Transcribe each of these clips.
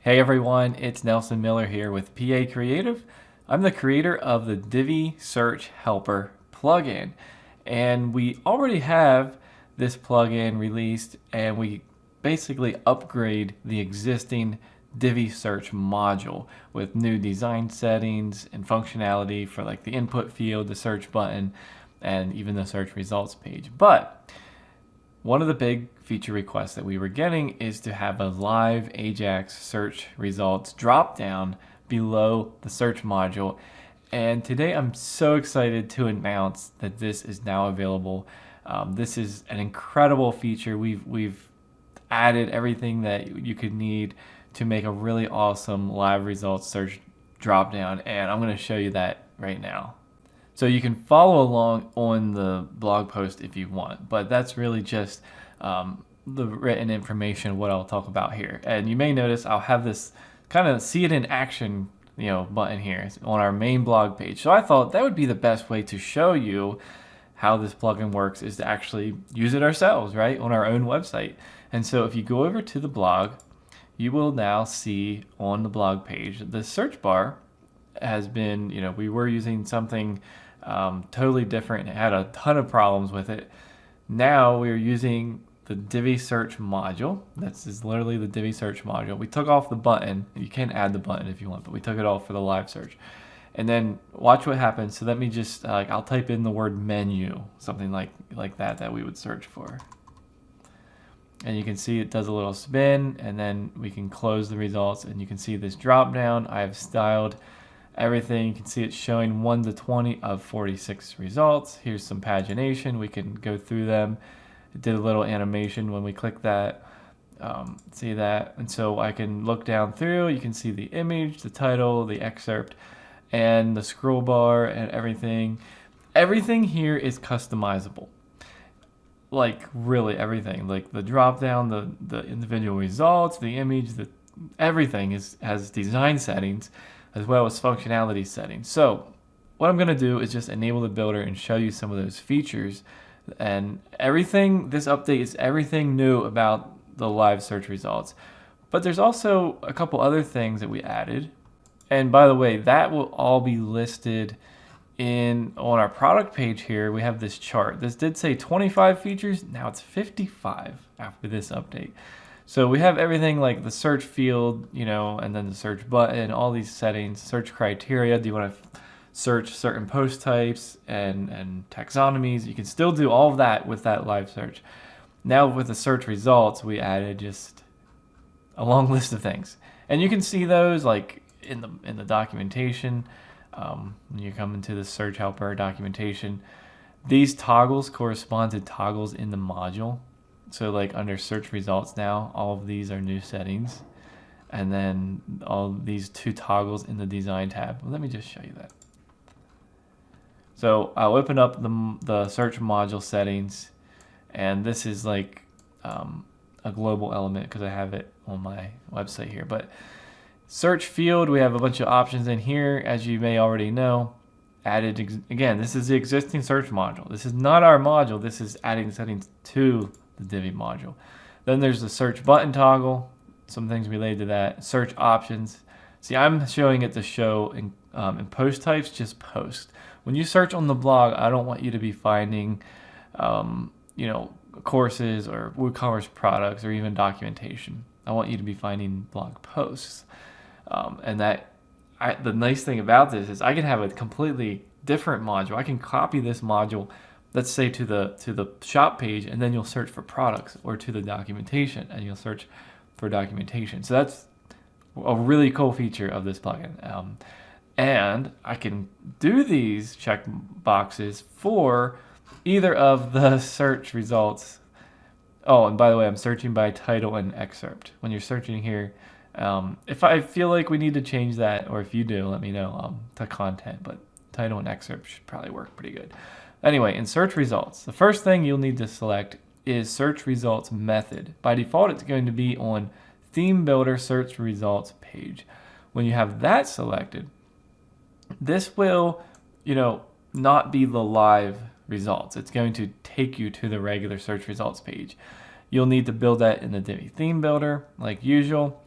Hey everyone, it's Nelson Miller here with PA Creative. I'm the creator of the Divi Search Helper plugin, and we already have this plugin released, and we basically upgrade the existing Divi Search module with new design settings and functionality for like the input field, the search button, and even the search results page. But one of the big feature requests that we were getting is to have a live AJAX search results drop down below the search module. And today I'm so excited to announce that this is now available. This is an incredible feature. We've added everything that you could need to make a really awesome live results search drop down, and I'm going to show you that right now. So you can follow along on the blog post if you want, but that's really just the written information of what I'll talk about here. And you may notice I'll have this kind of see it in action, button here on our main blog page. So I thought that would be the best way to show you how this plugin works is to actually use it ourselves, right, on our own website. And so if you go over to the blog, you will now see on the blog page the search bar has been, we were using something totally different. It had a ton of problems with it. Now we're using the Divi Search module. This is literally the Divi Search module. We took off the button. You can add the button if you want, but we took it off for the live search. And then watch what happens. So let me just, I'll type in the word menu, something like that we would search for. And you can see it does a little spin, and then we can close the results, and you can see this drop down. I have styled everything. You can see it's showing 1 to 20 of 46 results. Here's some pagination. We can go through them. It did a little animation when we click that. See that? And so I can look down through. You can see the image, the title, the excerpt, and the scroll bar and everything. Everything here is customizable. Like really everything. Like the drop down, the individual results, the image, everything has design settings as well as functionality settings. So what I'm going to do is just enable the builder and show you some of those features. And everything, this update is everything new about the live search results. But there's also a couple other things that we added. And by the way, that will all be listed on our product page here. We have this chart. This did say 25 features. Now it's 55 after this update. So we have everything like the search field, and then the search button, all these settings, search criteria. Do you want to search certain post types and taxonomies? You can still do all of that with that live search. Now with the search results, we added just a long list of things. And you can see those like in the documentation. When you come into the search helper documentation, these toggles correspond to toggles in the module. So like under search results now, all of these are new settings. And then all these two toggles in the design tab. Let me just show you that. So I'll open up the search module settings. And this is like a global element because I have it on my website here. But search field, we have a bunch of options in here, as you may already know. Added, again, this is the existing search module. This is not our module. This is adding settings to the Divi module. Then there's the search button toggle, some things related to that. Search options. See, I'm showing it to show in post types, just post. When you search on the blog, I don't want you to be finding, courses or WooCommerce products or even documentation. I want you to be finding blog posts. The nice thing about this is I can have a completely different module. I can copy this module, let's say to the shop page, and then you'll search for products, or to the documentation and you'll search for documentation. So that's a really cool feature of this plugin. And I can do these check boxes for either of the search results. Oh, and by the way, I'm searching by title and excerpt. When you're searching here, if I feel like we need to change that, or if you do, let me know, to content, but title and excerpt should probably work pretty good. Anyway, in search results, the first thing you'll need to select is search results method. By default, it's going to be on theme builder search results page. When you have that selected, this will, not be the live results. It's going to take you to the regular search results page. You'll need to build that in the Divi theme builder like usual.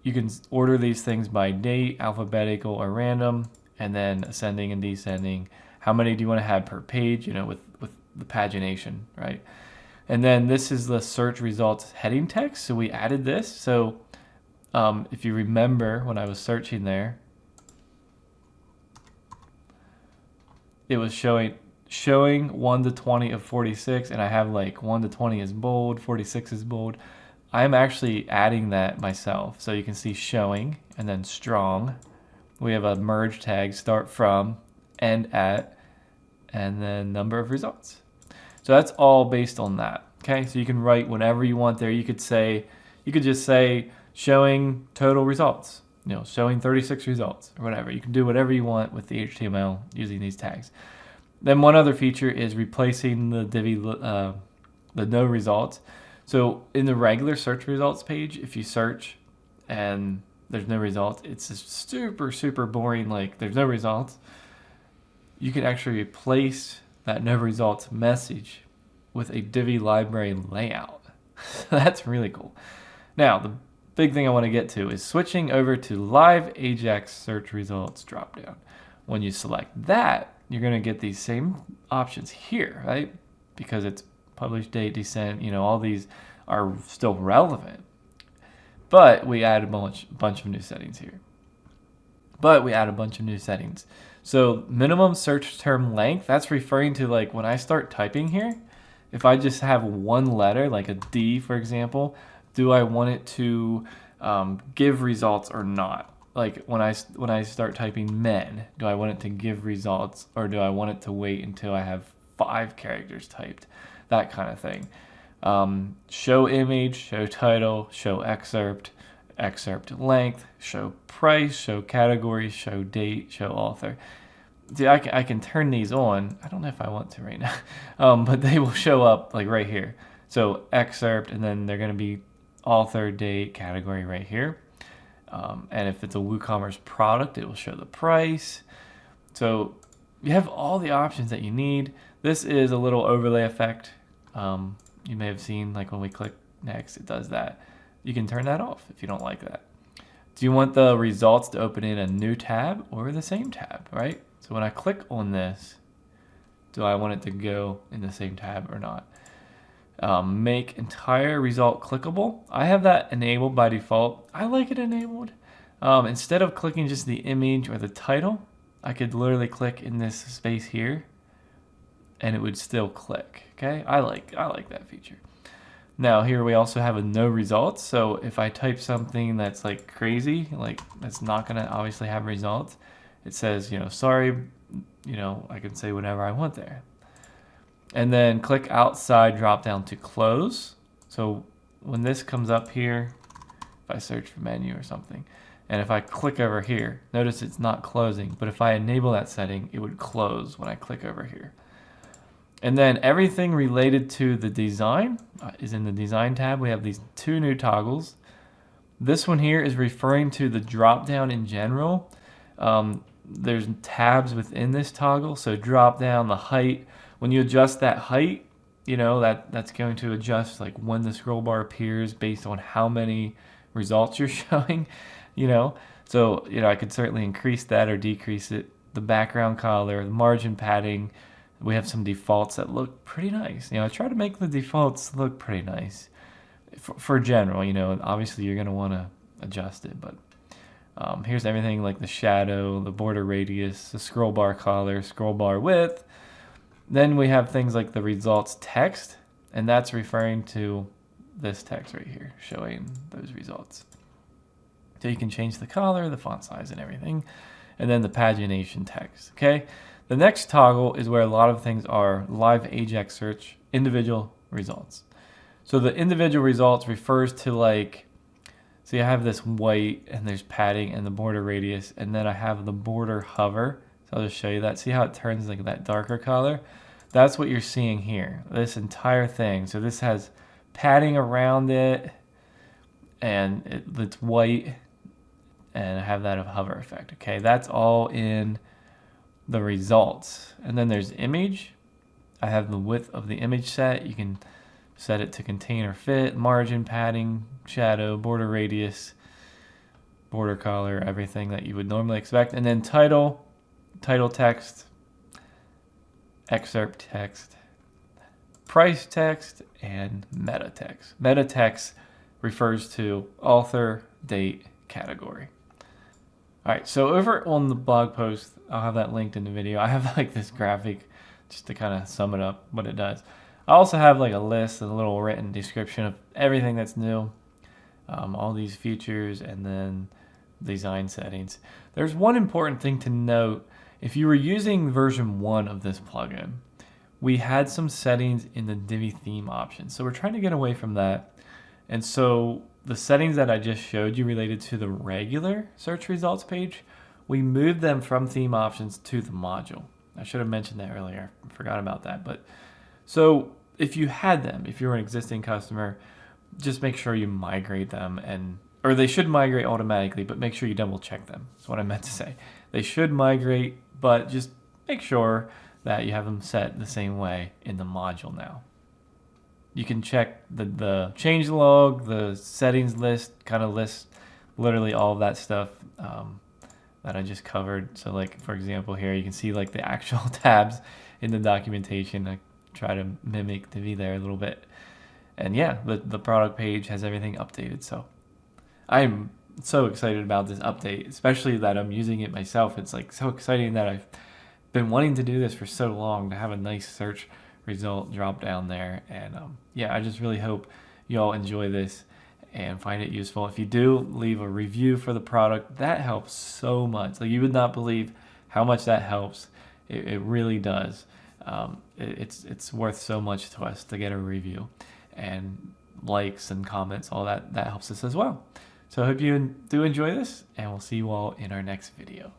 you can order these things by date, alphabetical or random, and then ascending and descending. How many do you want to have per page, with the pagination, right? And then this is the search results heading text. So we added this. So if you remember when I was searching there, it was showing 1 to 20 of 46, and I have like 1 to 20 is bold, 46 is bold. I'm actually adding that myself. So you can see showing and then strong. We have a merge tag, start from, end at, and then number of results. So that's all based on that. Okay, so you can write whatever you want there. You could just say showing total results, showing 36 results or whatever. You can do whatever you want with the HTML using these tags. Then one other feature is replacing the Divi, the no results. So in the regular search results page, if you search and there's no results, it's just super, super boring, like there's no results. You can actually replace that no results message with a Divi library layout. That's really cool. Now, the big thing I want to get to is switching over to live AJAX search results dropdown. When you select that, you're going to get these same options here, right? Because it's publish date, descent, all these are still relevant. But we add a bunch of new settings here. So minimum search term length, that's referring to like when I start typing here, if I just have one letter, like a D, for example, do I want it to give results or not? Like when I start typing men, do I want it to give results, or do I want it to wait until I have 5 characters typed? That kind of thing. Show image, show title, show excerpt length, show price, show category, show date, show author. See, I can turn these on. I don't know if I want to right now, but they will show up like right here. So excerpt, and then they're going to be author, date, category right here. And if it's a WooCommerce product, it will show the price. So you have all the options that you need. This is a little overlay effect. You may have seen, like when we click next, it does that. You can turn that off if you don't like that. Do you want the results to open in a new tab or the same tab, right? So when I click on this, do I want it to go in the same tab or not? Make entire result clickable. I have that enabled by default. I like it enabled. Instead of clicking just the image or the title, I could literally click in this space here and it would still click. Okay, I like that feature. Now here we also have a no results. So if I type something that's like crazy, like that's not gonna obviously have results, it says, sorry, I can say whatever I want there. And then click outside drop down to close. So when this comes up here, if I search for menu or something, and if I click over here, notice it's not closing, but if I enable that setting, it would close when I click over here. And then everything related to the design is in the design tab. We have these 2 new toggles. This one here is referring to the drop down in general. There's tabs within this toggle. So drop down, the height. When you adjust that height, that's going to adjust like when the scroll bar appears based on how many results you're showing, So, I could certainly increase that or decrease it. The background color, the margin padding. We have some defaults that look pretty nice. I try to make the defaults look pretty nice for general, obviously you're going to want to adjust it, but here's everything like the shadow, the border radius, the scroll bar color, scroll bar width. Then we have things like the results text, and that's referring to this text right here, showing those results. So you can change the color, the font size, and everything. And then the pagination text, okay? The next toggle is where a lot of things are live AJAX search, individual results. So the individual results refers to like, see I have this white and there's padding and the border radius, and then I have the border hover. So I'll just show you that. See how it turns like that darker color? That's what you're seeing here, this entire thing. So this has padding around it and it's white, and I have that of hover effect. Okay, that's all in the results. And then there's image. I have the width of the image set. You can set it to contain or fit, margin, padding, shadow, border radius. border color, everything that you would normally expect. And then title text, excerpt text, price text, and meta text. Meta text refers to author, date, category. All right, so over on the blog post, I'll have that linked in the video. I have like this graphic just to kind of sum it up what it does. I also have like a list and a little written description of everything that's new, all these features, and then design settings. There's one important thing to note. If you were using version 1 of this plugin, we had some settings in the Divi theme option. So we're trying to get away from that. And so the settings that I just showed you related to the regular search results page, we moved them from theme options to the module. I should have mentioned that earlier. I forgot about that. But so if you had them, if you're an existing customer, just make sure you migrate them, or they should migrate automatically, but make sure you double check them. That's what I meant to say. They should migrate, but just make sure that you have them set the same way in the module now. You can check the change log, the settings list, kind of lists literally all of that stuff that I just covered. So like, for example, here you can see like the actual tabs in the documentation. I try to mimic Divi there a little bit. And yeah, the product page has everything updated. So I'm so excited about this update, especially that I'm using it myself. It's like so exciting that I've been wanting to do this for so long, to have a nice search result drop down there. And yeah, I just really hope you all enjoy this and find it useful. If you do, leave a review for the product. That helps so much. Like, you would not believe how much that helps. It really does. It's worth so much to us to get a review, and likes and comments, all that helps us as well. So I hope you do enjoy this, and we'll see you all in our next video.